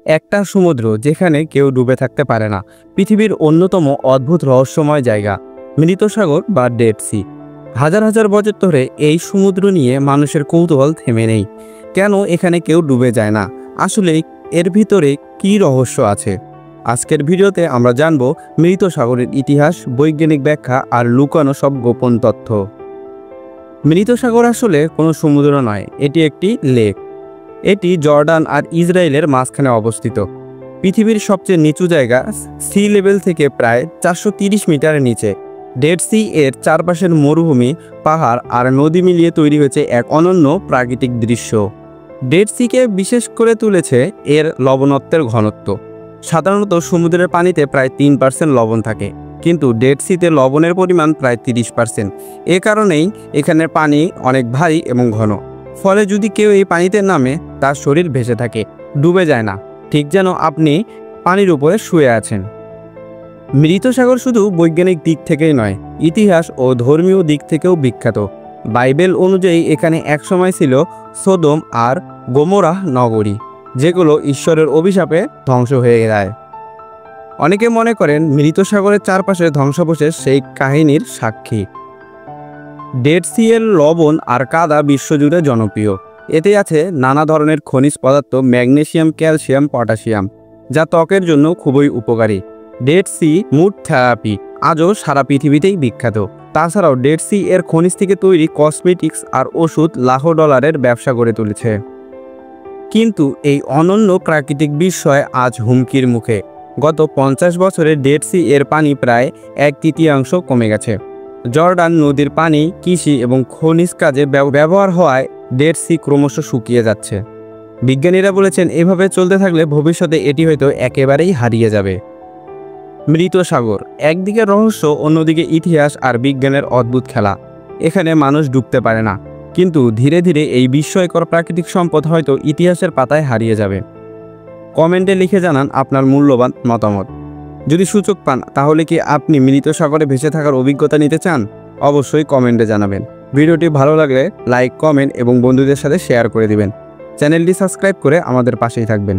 একটা সমুদ্র যেখানে কেউ ডুবে থাকতে পারে না, পৃথিবীর অন্যতম অদ্ভুত রহস্যময় জায়গা মৃত সাগর বা ডেড সি। হাজার হাজার বছর ধরে এই সমুদ্র নিয়ে মানুষের কৌতূহল থেমে নেই। কেন এখানে কেউ ডুবে যায় না? আসলে এর ভিতরে কী রহস্য আছে? আজকের ভিডিওতে আমরা জানব মৃত সাগরের ইতিহাস, বৈজ্ঞানিক ব্যাখ্যা আর লুকানো সব গোপন তথ্য। মৃত সাগর আসলে কোনো সমুদ্র নয়, এটি একটি লেক। এটি জর্ডান আর ইসরায়েলের মাঝখানে অবস্থিত। পৃথিবীর সবচেয়ে নিচু জায়গা, সি লেভেল থেকে প্রায় 430 মিটারের নিচে। ডেড সি এর চারপাশের মরুভূমি, পাহাড় আর নদী মিলিয়ে তৈরি হয়েছে এক অনন্য প্রাকৃতিক দৃশ্য। ডেড সিকে বিশেষ করে তুলেছে এর লবণত্বের ঘনত্ব। সাধারণত সমুদ্রের পানিতে প্রায় 3% লবণ থাকে, কিন্তু ডেড সিতে লবণের পরিমাণ প্রায় 30%। এ কারণেই এখানের পানি অনেক ভারী এবং ঘন। ফলে যদি কেউ এই পানিতে নামে, তার শরীর ভেসে থাকে, ডুবে যায় না, ঠিক যেন আপনি পানির উপরে শুয়ে আছেন। মৃত সাগর শুধু বৈজ্ঞানিক দিক থেকেই নয়, ইতিহাস ও ধর্মীয় দিক থেকেও বিখ্যাত। বাইবেল অনুযায়ী এখানে একসময় ছিল সোদম আর গোমোরাহ নগরী, যেগুলো ঈশ্বরের অভিশাপে ধ্বংস হয়ে যায়। অনেকে মনে করেন মৃত সাগরের চারপাশে ধ্বংসাবশেষ সেই কাহিনীর সাক্ষী। ডেড সি এর লবণ আর কাদা বিশ্বজুড়ে জনপ্রিয়। এতে আছে নানা ধরনের খনিজ পদার্থ, ম্যাগনেসিয়াম, ক্যালসিয়াম, পটাশিয়াম, যা ত্বকের জন্য খুবই উপকারী। ডেড সি মুড থেরাপি আজও সারা পৃথিবীতেই বিখ্যাত। তাছাড়াও ডেড সি এর খনিজ থেকে তৈরি কসমেটিক্স আর ওষুধ লাখো ডলারের ব্যবসা গড়ে তুলেছে। কিন্তু এই অনন্য প্রাকৃতিক বিস্ময় আজ হুমকির মুখে। গত 50 বছরে ডেড সি এর পানি প্রায় 1/3 কমে গেছে। জর্ডান নদীর পানি কৃষি এবং খনিজ কাজে ব্যবহার হওয়ায় ডেড সি ক্রমশ শুকিয়ে যাচ্ছে। বিজ্ঞানীরা বলেছেন, এভাবে চলতে থাকলে ভবিষ্যতে এটি হয়তো একেবারেই হারিয়ে যাবে। মৃত সাগর একদিকে রহস্য, অন্যদিকে ইতিহাস আর বিজ্ঞানের অদ্ভুত খেলা। এখানে মানুষ ডুবতে পারে না, কিন্তু ধীরে ধীরে এই বিস্ময়কর প্রাকৃতিক সম্পদ হয়তো ইতিহাসের পাতায় হারিয়ে যাবে। কমেন্টে লিখে জানান আপনার মূল্যবান মতামত। যদি সুযোগ পান, তাহলে কি আপনি মৃত সাগরে ভেসে থাকার অভিজ্ঞতা নিতে চান? অবশ্যই কমেন্টে জানাবেন। ভিডিওটি ভালো লাগলে লাইক, কমেন্ট এবং বন্ধুদের সাথে শেয়ার করে দিবেন। চ্যানেলটি সাবস্ক্রাইব করে আমাদের পাশেই থাকবেন।